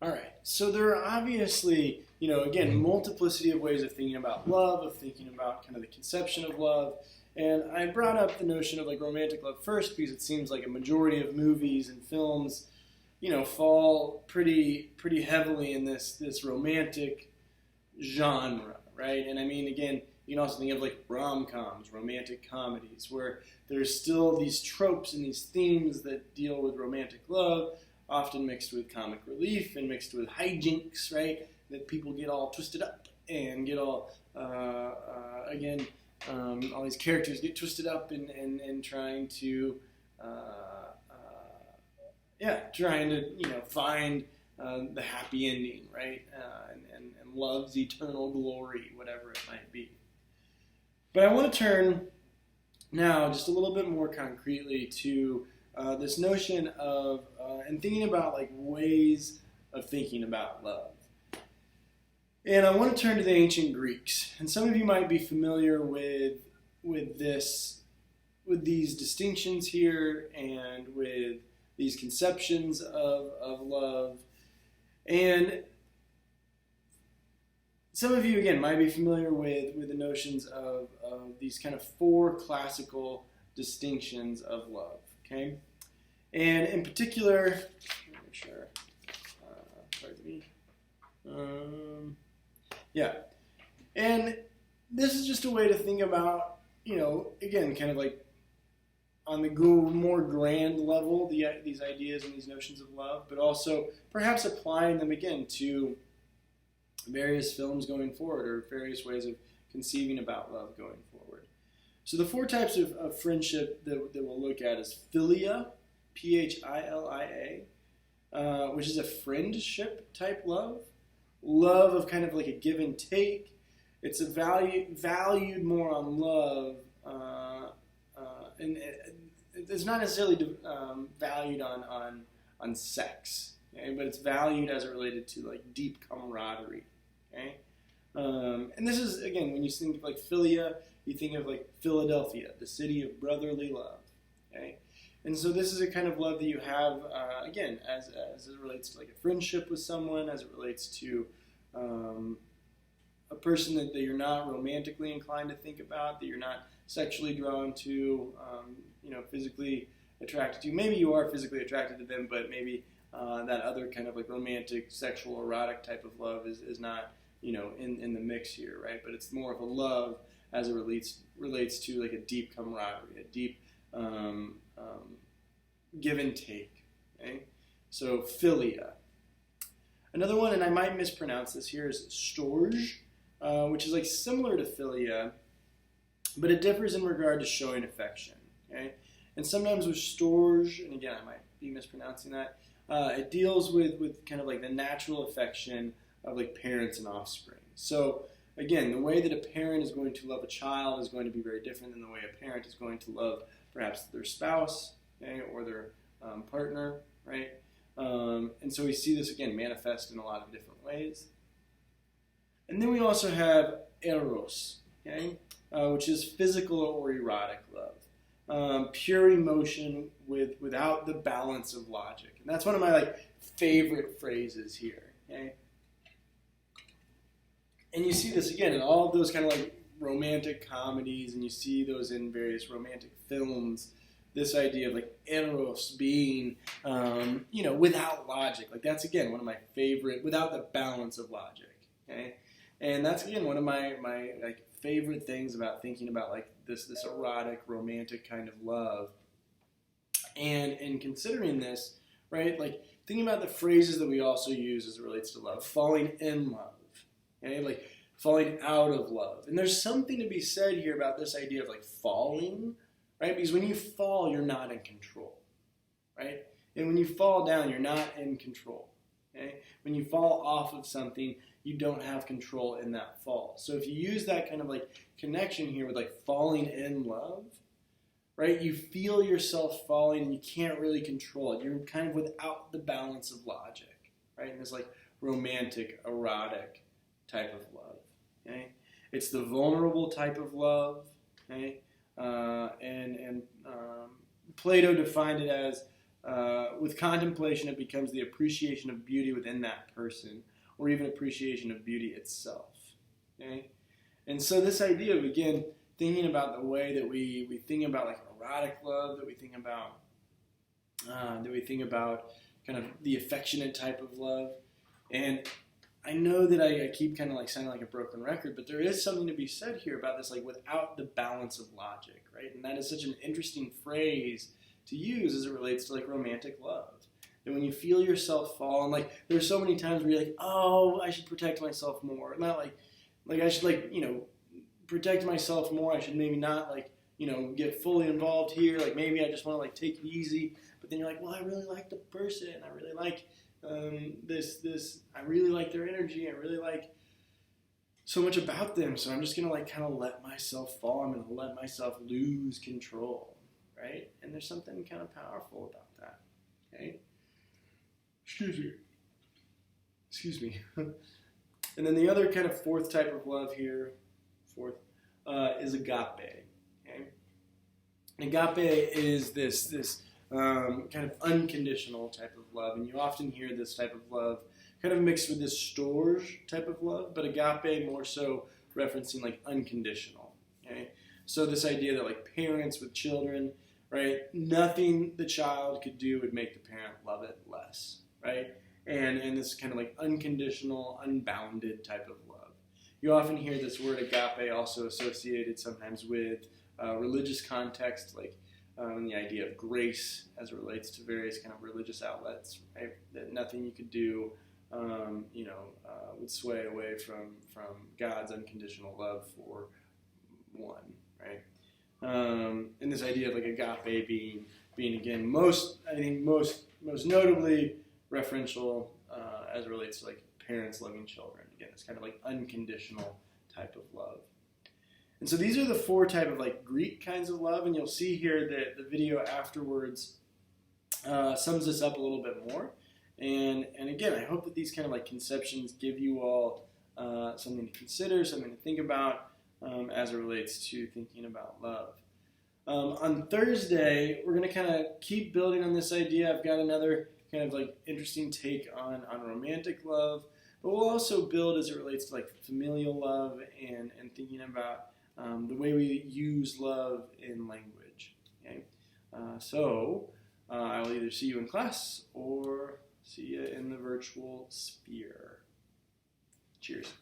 All right. So there are obviously, again, multiplicity of ways of thinking about love, of thinking about kind of the conception of love. And I brought up the notion of like romantic love first because it seems like a majority of movies and films, fall pretty heavily in this romantic genre, right? And I mean, again, you can also think of like rom-coms, romantic comedies, where there's still these tropes and these themes that deal with romantic love, often mixed with comic relief and mixed with hijinks, right? That people get all twisted up and get all, all these characters get twisted up and trying to, find the happy ending, right? And love's eternal glory, whatever it might be. But I want to turn now just a little bit more concretely to this notion of, and thinking about like ways of thinking about love. And I want to turn to the ancient Greeks. And some of you might be familiar with these distinctions here and with these conceptions of love. And some of you, again, might be familiar with the notions of these kind of four classical distinctions of love, okay? And in particular, let me make sure, pardon me. And this is just a way to think about, again, kind of like on the more grand level, these ideas and these notions of love, but also perhaps applying them again to various films going forward or various ways of conceiving about love going forward. So the four types of friendship that we'll look at is Philia, Philia, which is a friendship type love of kind of like a give and take. It's a valued more on love, and it's not necessarily valued on sex, okay? But it's valued as it related to like deep camaraderie. Okay, and this is again when you think of like Philia, you think of like Philadelphia, the city of brotherly love. Okay, and so this is a kind of love that you have again as it relates to like a friendship with someone, as it relates to a person that you're not romantically inclined to think about, that you're not sexually drawn to, physically attracted to. Maybe you are physically attracted to them, but maybe that other kind of like romantic, sexual, erotic type of love is not, in the mix here, right? But it's more of a love as it relates to like a deep camaraderie, a deep give and take. Okay? So Philia. Another one, and I might mispronounce this here, is Storge, which is like similar to Philia, but it differs in regard to showing affection. Okay? And sometimes with Storge, and again I might be mispronouncing that, it deals with kind of like the natural affection of like parents and offspring. So again, the way that a parent is going to love a child is going to be very different than the way a parent is going to love perhaps their spouse, okay, or their partner, right? And so we see this again manifest in a lot of different ways. And then we also have Eros, okay, which is physical or erotic love. Pure emotion without the balance of logic. And that's one of my like favorite phrases here. Okay? And you see this again in all of those kind of like romantic comedies, and you see those in various romantic films. This idea of like Eros being, without logic. Like that's again one of my favorite, without the balance of logic. Okay? And that's again one of my like favorite things about thinking about like this erotic, romantic kind of love. And in considering this, right, like thinking about the phrases that we also use as it relates to love, falling in love, okay, like falling out of love. And there's something to be said here about this idea of like falling, right? Because when you fall, you're not in control, right? And when you fall down, you're not in control, okay? When you fall off of something, you don't have control in that fall. So if you use that kind of like connection here with like falling in love, right, you feel yourself falling and you can't really control it. You're kind of without the balance of logic, right? And this like romantic, erotic type of love, okay? It's the vulnerable type of love, okay? And Plato defined it as with contemplation, it becomes the appreciation of beauty within that person, or even appreciation of beauty itself. Okay? And so this idea of, again, thinking about the way that we think about like erotic love, that we think about kind of the affectionate type of love. And I know that I keep kind of like sounding like a broken record, but there is something to be said here about this, like without the balance of logic, right? And that is such an interesting phrase to use as it relates to like romantic love. And when you feel yourself fall, and like there's so many times where you're like, oh, I should protect myself more. Not like I should like, protect myself more. I should maybe not like, get fully involved here. Like maybe I just want to like take it easy. But then you're like, well, I really like the person. I really like I really like their energy. I really like so much about them. So I'm just going to like kind of let myself fall. I'm going to let myself lose control, right? And there's something kind of powerful about that, okay? Excuse me. And then the other kind of fourth type of love here, is agape, okay? Agape is this kind of unconditional type of love, and you often hear this type of love kind of mixed with this Storge type of love, but agape more so referencing like unconditional, okay? So this idea that like parents with children, right, nothing the child could do would make the parent love it less, right? And this kind of like unconditional, unbounded type of love. You often hear this word agape also associated sometimes with religious context, like the idea of grace as it relates to various kind of religious outlets, right? That nothing you could do, would sway away from God's unconditional love for one, right? And this idea of like agape being again most notably referential as it relates to like parents loving children. Again, it's kind of like unconditional type of love. And so these are the four type of like Greek kinds of love, and you'll see here that the video afterwards sums this up a little bit more. And again, I hope that these kind of like conceptions give you all something to consider, something to think about as it relates to thinking about love. On Thursday, we're going to kind of keep building on this idea. I've got another kind of like interesting take on romantic love, but we'll also build as it relates to like familial love and thinking about the way we use love in language. Okay, so I will either see you in class or see you in the virtual sphere. Cheers.